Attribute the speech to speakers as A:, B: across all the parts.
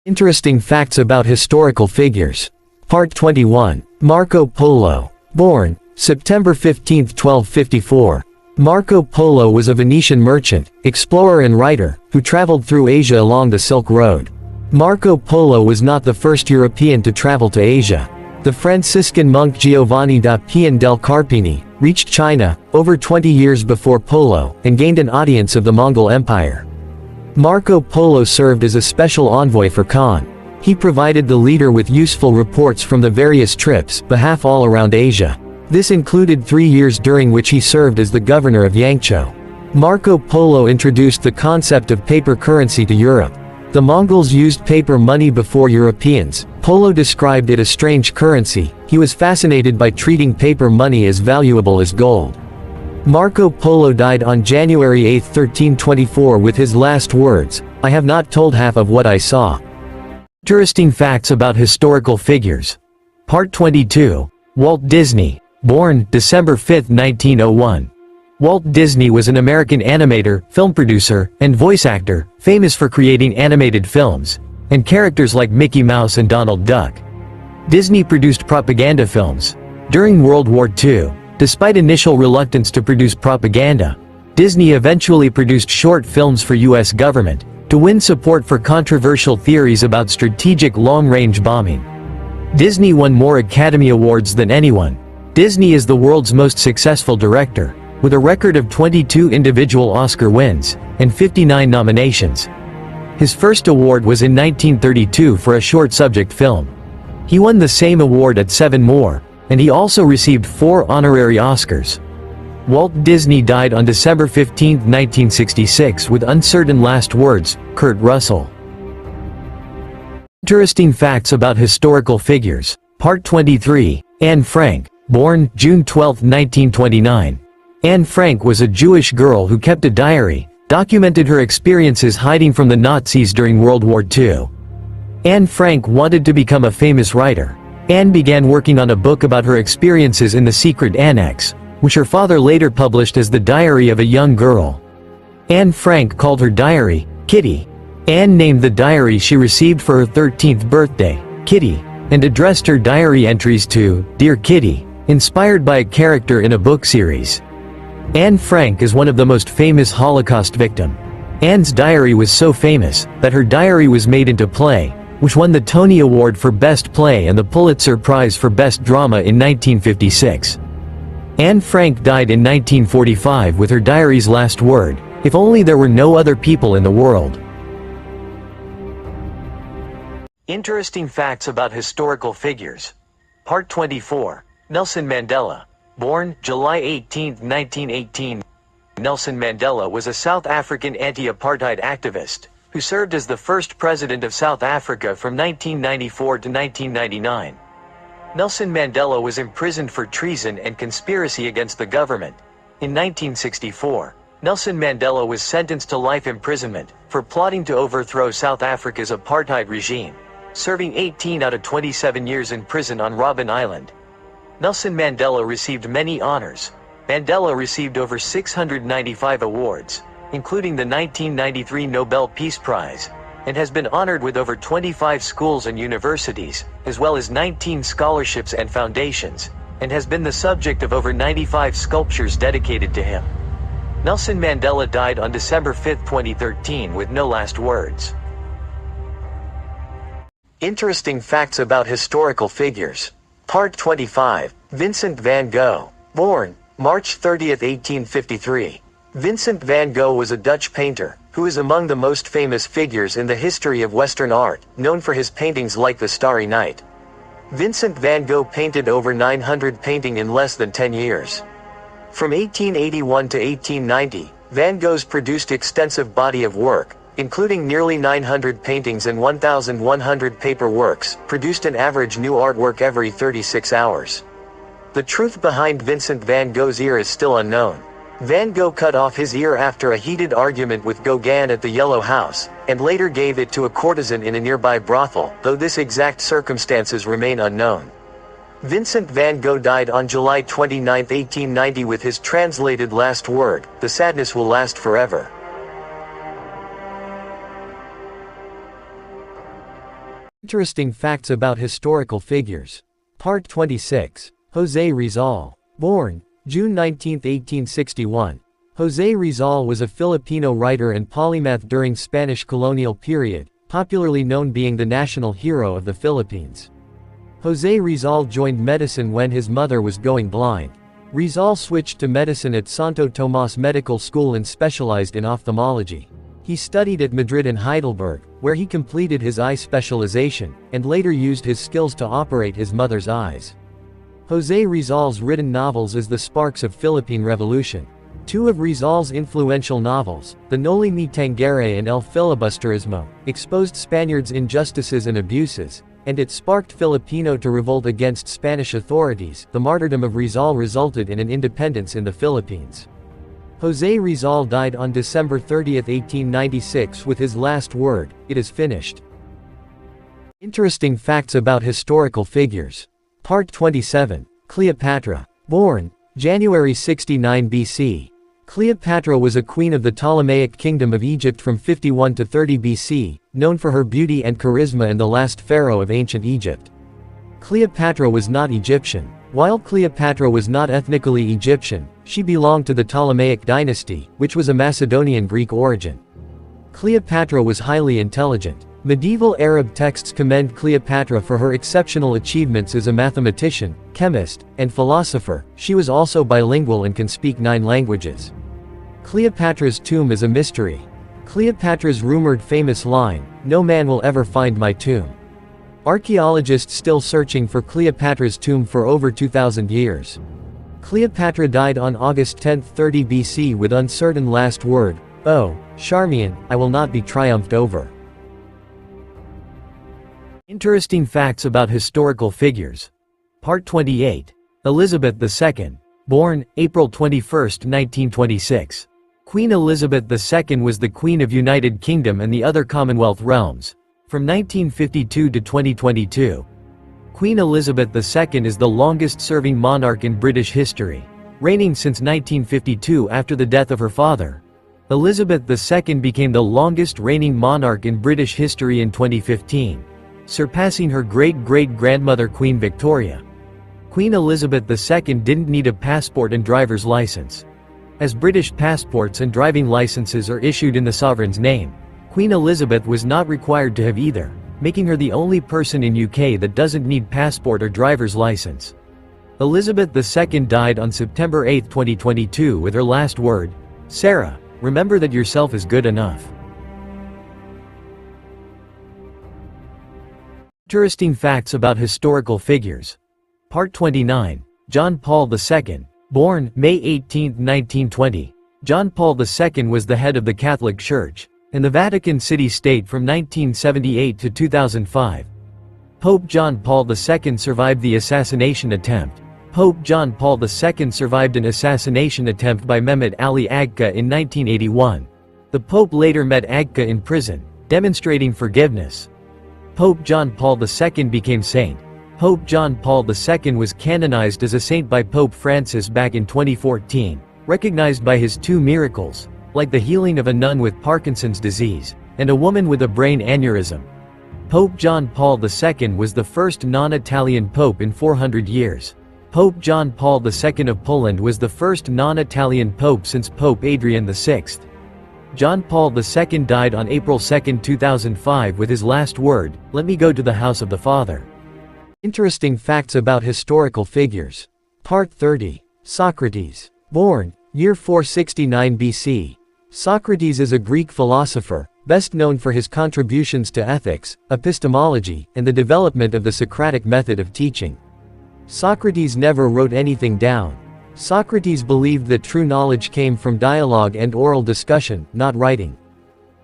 A: Interesting facts about historical figures. Part 21. Marco Polo. Born September 15, 1254. Marco Polo was a Venetian merchant, explorer and writer, who traveled through Asia along the Silk Road. Marco Polo was not the first European to travel to Asia. The Franciscan monk Giovanni da Pian del Carpini reached China over 20 years before Polo and gained an audience of the Mongol Empire. Marco Polo served as a special envoy for Khan. He provided the leader with useful reports from the various trips, all around Asia. This included 3 years during which he served as the governor of Yangzhou. Marco Polo introduced the concept of paper currency to Europe. The Mongols used paper money before Europeans. Polo described it as strange currency. He was fascinated by treating paper money as valuable as gold. Marco Polo died on January 8, 1324 with his last words, "I have not told half of what I saw." Interesting facts about historical figures. Part 22. Walt Disney. Born December 5, 1901. Walt Disney was an American animator, film producer, and voice actor, famous for creating animated films and characters like Mickey Mouse and Donald Duck. Disney produced propaganda films. During World War II, despite initial reluctance to produce propaganda, Disney eventually produced short films for U.S. government to win support for controversial theories about strategic long-range bombing. Disney won more Academy Awards than anyone. Disney is the world's most successful director, with a record of 22 individual Oscar wins and 59 nominations. His first award was in 1932 for a short subject film. He won the same award at 7 more, and he also received 4 honorary Oscars. Walt Disney died on December 15, 1966 with uncertain last words, Kurt Russell. Interesting facts about historical figures. Part 23. Anne Frank. Born June 12, 1929. Anne Frank was a Jewish girl who kept a diary, documented her experiences hiding from the Nazis during World War II. Anne Frank wanted to become a famous writer. Anne began working on a book about her experiences in the secret annex, which her father later published as The Diary of a Young Girl. Anne Frank called her diary, Kitty. Anne named the diary she received for her 13th birthday, Kitty, and addressed her diary entries to, Dear Kitty, inspired by a character in a book series. Anne Frank is one of the most famous Holocaust victims. Anne's diary was so famous that her diary was made into play, which won the Tony Award for Best Play and the Pulitzer Prize for Best Drama in 1956. Anne Frank died in 1945 with her diary's last word, "If only there were no other people in the world." Interesting facts about historical figures. Part 24. Nelson Mandela. Born July 18, 1918. Nelson Mandela was a South African anti-apartheid activist who served as the first president of South Africa from 1994 to 1999. Nelson Mandela was imprisoned for treason and conspiracy against the government. In 1964, Nelson Mandela was sentenced to life imprisonment for plotting to overthrow South Africa's apartheid regime, serving 18 out of 27 years in prison on Robben Island. Nelson Mandela received many honors. Mandela received over 695 awards, including the 1993 Nobel Peace Prize, and has been honored with over 25 schools and universities, as well as 19 scholarships and foundations, and has been the subject of over 95 sculptures dedicated to him. Nelson Mandela died on December 5, 2013 with no last words. Interesting facts about historical figures. Part 25. Vincent van Gogh. Born March 30, 1853. Vincent van Gogh was a Dutch painter, who is among the most famous figures in the history of Western art, known for his paintings like The Starry Night. Vincent van Gogh painted over 900 paintings in less than 10 years. From 1881 to 1890, Van Gogh's produced extensive body of work, including nearly 900 paintings and 1,100 paper works, produced an average new artwork every 36 hours. The truth behind Vincent van Gogh's ear is still unknown. Van Gogh cut off his ear after a heated argument with Gauguin at the Yellow House, and later gave it to a courtesan in a nearby brothel, though this exact circumstances remain unknown. Vincent van Gogh died on July 29, 1890 with his translated last word, "The sadness will last forever." Interesting facts about historical figures. Part 26. José Rizal. Born June 19, 1861. José Rizal was a Filipino writer and polymath during Spanish colonial period, popularly known being the national hero of the Philippines. José Rizal joined medicine when his mother was going blind. Rizal switched to medicine at Santo Tomas Medical School and specialized in ophthalmology. He studied at Madrid and Heidelberg, where he completed his eye specialization, and later used his skills to operate his mother's eyes. José Rizal's written novels as the sparks of Philippine Revolution. Two of Rizal's influential novels, The Noli Me Tangere and El Filibusterismo, exposed Spaniards' injustices and abuses, and it sparked Filipino to revolt against Spanish authorities. The martyrdom of Rizal resulted in an independence in the Philippines. José Rizal died on December 30, 1896 with his last word, "It is finished." Interesting facts about historical figures. Part 27. Cleopatra. Born January 69 BC. Cleopatra was a queen of the Ptolemaic Kingdom of Egypt from 51 to 30 BC, known for her beauty and charisma and the last pharaoh of ancient Egypt. Cleopatra was not Egyptian. While Cleopatra was not ethnically Egyptian, she belonged to the Ptolemaic dynasty, which was a Macedonian Greek origin. Cleopatra was highly intelligent. Medieval Arab texts commend Cleopatra for her exceptional achievements as a mathematician, chemist, and philosopher. She was also bilingual and can speak 9 languages. Cleopatra's tomb is a mystery. Cleopatra's rumored famous line, "No man will ever find my tomb." Archaeologists still searching for Cleopatra's tomb for over 2,000 years. Cleopatra died on August 10, 30 BC with uncertain last word, "Oh, Charmian, I will not be triumphed over." Interesting facts about historical figures. Part 28. Elizabeth II. Born April 21, 1926. Queen Elizabeth II was the Queen of United Kingdom and the other Commonwealth realms. From 1952 to 2022. Queen Elizabeth II is the longest-serving monarch in British history, reigning since 1952 after the death of her father. Elizabeth II became the longest-reigning monarch in British history in 2015, surpassing her great-great-grandmother Queen Victoria. Queen Elizabeth II didn't need a passport and driver's license, as British passports and driving licenses are issued in the sovereign's name. Queen Elizabeth was not required to have either, making her the only person in UK that doesn't need passport or driver's license. Elizabeth II died on September 8, 2022 with her last word, "Sarah, remember that yourself is good enough." Interesting facts about historical figures. Part 29. John Paul II. Born May 18, 1920. John Paul II was the head of the Catholic Church and the Vatican City-State from 1978 to 2005. Pope John Paul II survived the assassination attempt. Pope John Paul II survived an assassination attempt by Mehmet Ali Agca in 1981. The Pope later met Agca in prison, demonstrating forgiveness. Pope John Paul II became saint. Pope John Paul II was canonized as a saint by Pope Francis back in 2014, recognized by his 2 miracles, like the healing of a nun with Parkinson's disease, and a woman with a brain aneurysm. Pope John Paul II was the first non-Italian pope in 400 years. Pope John Paul II of Poland was the first non-Italian pope since Pope Adrian VI. John Paul II died on April 2, 2005 with his last word, "Let me go to the house of the Father." Interesting facts about historical figures. Part 30. Socrates. Born year 469 BC. Socrates is a Greek philosopher, best known for his contributions to ethics, epistemology, and the development of the Socratic method of teaching. Socrates never wrote anything down. Socrates believed that true knowledge came from dialogue and oral discussion, not writing.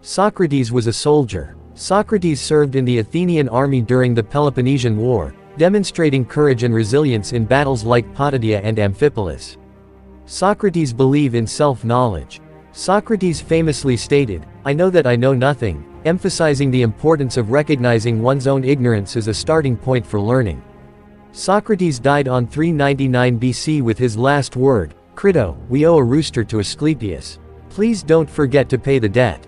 A: Socrates was a soldier. Socrates served in the Athenian army during the Peloponnesian War, demonstrating courage and resilience in battles like Potidaea and Amphipolis. Socrates believed in self-knowledge. Socrates famously stated, "I know that I know nothing," emphasizing the importance of recognizing one's own ignorance as a starting point for learning. Socrates died on 399 BC with his last word, "Crito, we owe a rooster to Asclepius. Please don't forget to pay the debt."